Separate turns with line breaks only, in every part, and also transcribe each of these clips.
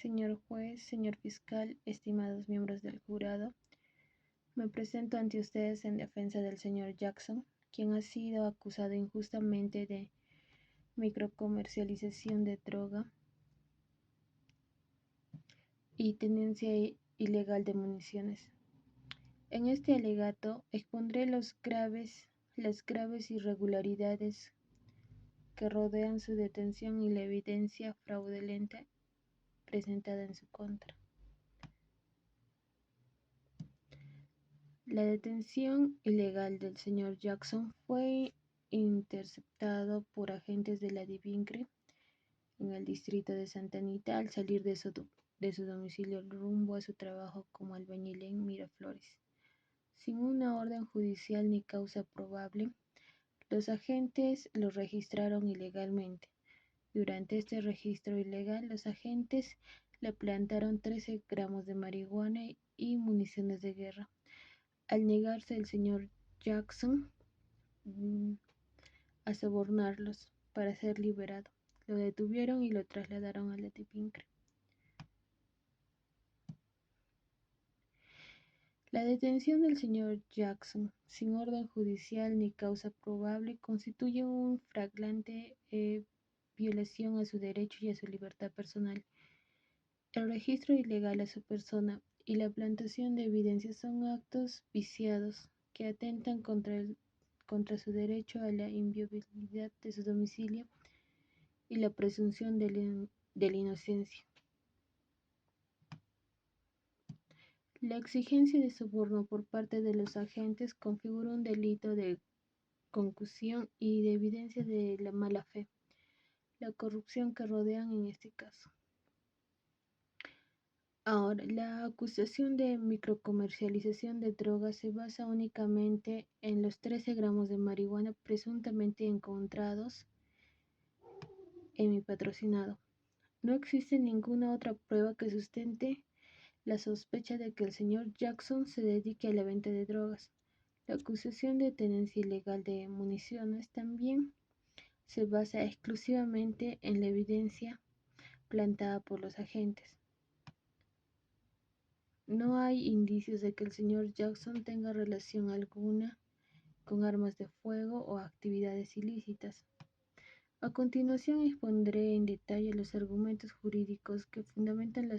Señor juez, señor fiscal, estimados miembros del jurado, me presento ante ustedes en defensa del señor Jackson, quien ha sido acusado injustamente de microcomercialización de droga y tenencia ilegal de municiones. En este alegato expondré las graves irregularidades que rodean su detención y la evidencia fraudulenta presentada en su contra. La detención ilegal del señor Jackson fue interceptado por agentes de la DIVINCRE en el distrito de Santa Anita al salir de su domicilio rumbo a su trabajo como albañil en Miraflores. Sin una orden judicial ni causa probable, los agentes lo registraron ilegalmente. Durante este registro ilegal, los agentes le plantaron 13 gramos de marihuana y municiones de guerra. Al negarse el señor Jackson a sobornarlos para ser liberado, lo detuvieron y lo trasladaron a la DIVINCRE. La detención del señor Jackson, sin orden judicial ni causa probable, constituye un flagrante violación a su derecho y a su libertad personal. El registro ilegal a su persona y la plantación de evidencias son actos viciados que atentan contra su derecho a la inviolabilidad de su domicilio y la presunción de la inocencia. La exigencia de soborno por parte de los agentes configura un delito de concusión y de evidencia de la mala fe, la corrupción que rodean en este caso. Ahora, la acusación de microcomercialización de drogas se basa únicamente en los 13 gramos de marihuana presuntamente encontrados en mi patrocinado. No existe ninguna otra prueba que sustente la sospecha de que el señor Jackson se dedique a la venta de drogas. La acusación de tenencia ilegal de municiones también se basa exclusivamente en la evidencia plantada por los agentes. No hay indicios de que el señor Jackson tenga relación alguna con armas de fuego o actividades ilícitas. A continuación expondré en detalle los argumentos jurídicos que fundamentan la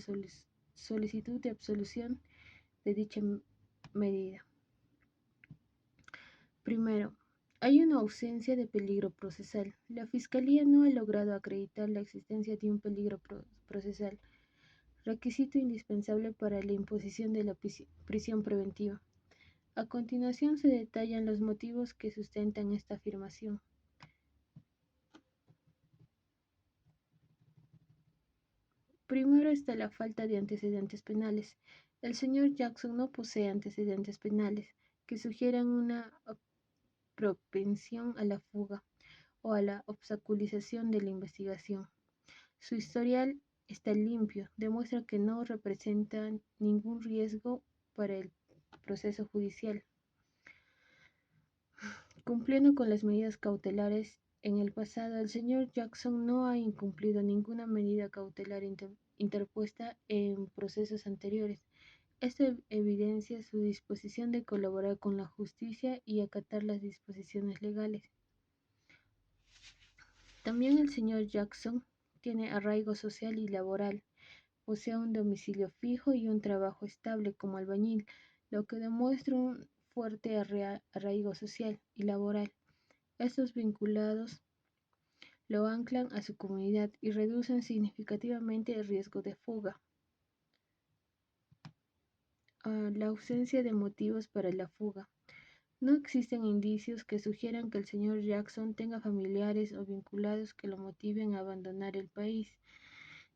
solicitud de absolución de dicha medida. Primero, hay una ausencia de peligro procesal. La Fiscalía no ha logrado acreditar la existencia de un peligro procesal, requisito indispensable para la imposición de la prisión preventiva. A continuación se detallan los motivos que sustentan esta afirmación. Primero está la falta de antecedentes penales. El señor Jackson no posee antecedentes penales que sugieran una propensión a la fuga o a la obstaculización de la investigación. Su historial está limpio, demuestra que no representa ningún riesgo para el proceso judicial. Cumpliendo con las medidas cautelares en el pasado, el señor Jackson no ha incumplido ninguna medida cautelar interpuesta en procesos anteriores. Esto evidencia su disposición de colaborar con la justicia y acatar las disposiciones legales. También el señor Jackson tiene arraigo social y laboral, posee un domicilio fijo y un trabajo estable como albañil, lo que demuestra un fuerte arraigo social y laboral. Estos vinculados lo anclan a su comunidad y reducen significativamente el riesgo de fuga. La ausencia de motivos para la fuga. No existen indicios que sugieran que el señor Jackson tenga familiares o vinculados que lo motiven a abandonar el país.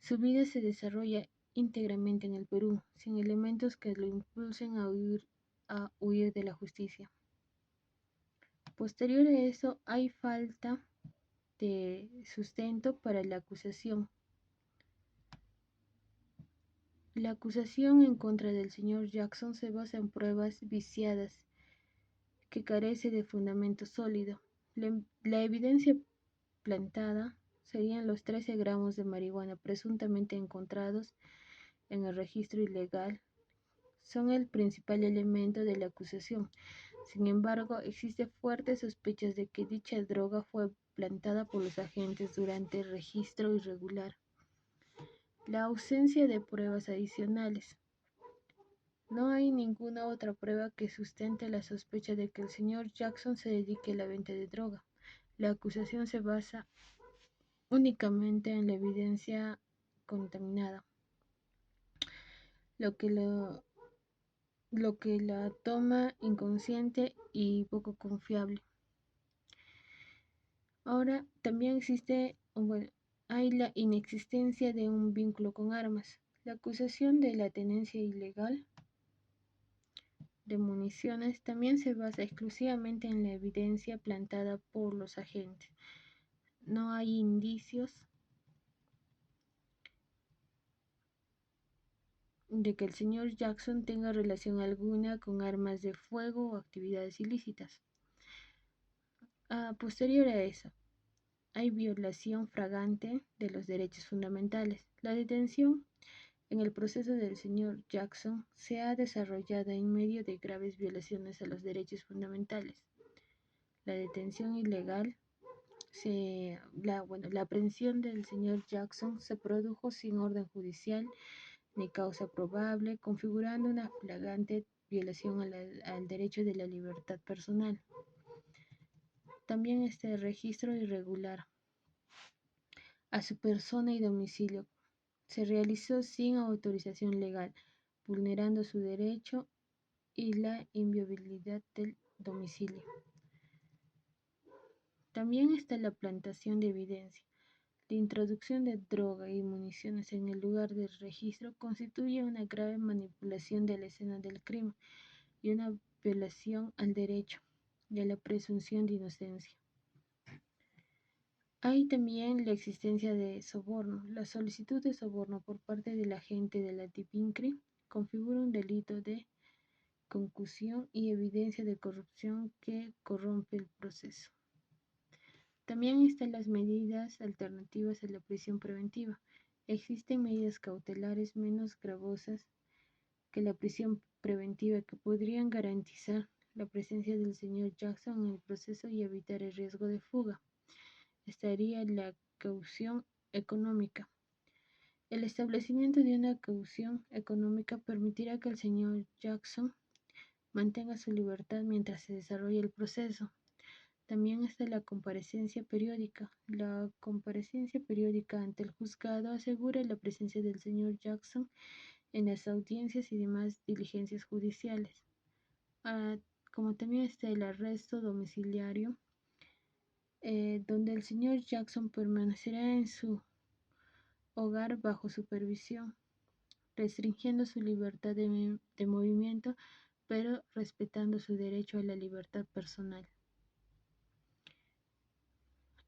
Su vida se desarrolla íntegramente en el Perú, sin elementos que lo impulsen a huir de la justicia. Posterior a eso, hay falta de sustento para la acusación. La acusación en contra del señor Jackson se basa en pruebas viciadas que carece de fundamento sólido. La evidencia plantada serían los 13 gramos de marihuana presuntamente encontrados en el registro ilegal. Son el principal elemento de la acusación. Sin embargo, existen fuertes sospechas de que dicha droga fue plantada por los agentes durante el registro irregular. La ausencia de pruebas adicionales. No hay ninguna otra prueba que sustente la sospecha de que el señor Jackson se dedique a la venta de droga. La acusación se basa únicamente en la evidencia contaminada, lo que la toma inconsciente y poco confiable. Ahora también hay la inexistencia de un vínculo con armas. La acusación de la tenencia ilegal de municiones también se basa exclusivamente en la evidencia plantada por los agentes. No hay indicios de que el señor Jackson tenga relación alguna con armas de fuego o actividades ilícitas. Posterior a eso, hay violación flagrante de los derechos fundamentales. La detención en el proceso del señor Jackson se ha desarrollado en medio de graves violaciones a los derechos fundamentales. La detención ilegal, la aprehensión del señor Jackson se produjo sin orden judicial ni causa probable, configurando una flagrante violación al derecho de la libertad personal. También está el registro irregular a su persona y domicilio. Se realizó sin autorización legal, vulnerando su derecho y la inviolabilidad del domicilio. También está la plantación de evidencia. La introducción de droga y municiones en el lugar del registro constituye una grave manipulación de la escena del crimen y una violación al derecho y a la presunción de inocencia. Hay también la existencia de soborno. La solicitud de soborno por parte del agente de la DIVINCRI configura un delito de concusión y evidencia de corrupción que corrompe el proceso. También están las medidas alternativas a la prisión preventiva. Existen medidas cautelares menos gravosas que la prisión preventiva que podrían garantizar la presencia del señor Jackson en el proceso y evitar el riesgo de fuga. Estaría la caución económica. El establecimiento de una caución económica permitirá que el señor Jackson mantenga su libertad mientras se desarrolla el proceso. También está la comparecencia periódica. La comparecencia periódica ante el juzgado asegura la presencia del señor Jackson en las audiencias y demás diligencias judiciales. Como también está el arresto domiciliario, donde el señor Jackson permanecerá en su hogar bajo supervisión, restringiendo su libertad de movimiento, pero respetando su derecho a la libertad personal.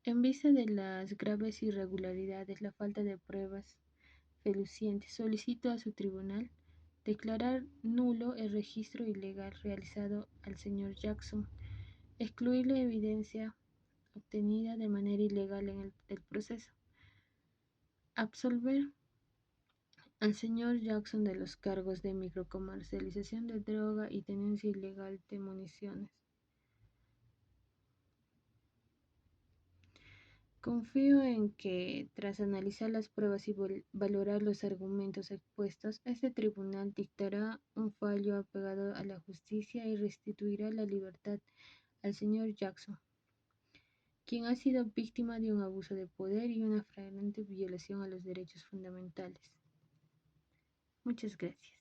En vista de las graves irregularidades, la falta de pruebas fehacientes, solicito a su tribunal declarar nulo el registro ilegal realizado al señor Jackson, excluir la evidencia obtenida de manera ilegal en el proceso, absolver al señor Jackson de los cargos de microcomercialización de droga y tenencia ilegal de municiones. Confío en que, tras analizar las pruebas y valorar los argumentos expuestos, este tribunal dictará un fallo apegado a la justicia y restituirá la libertad al señor Jackson, quien ha sido víctima de un abuso de poder y una flagrante violación a los derechos fundamentales. Muchas gracias.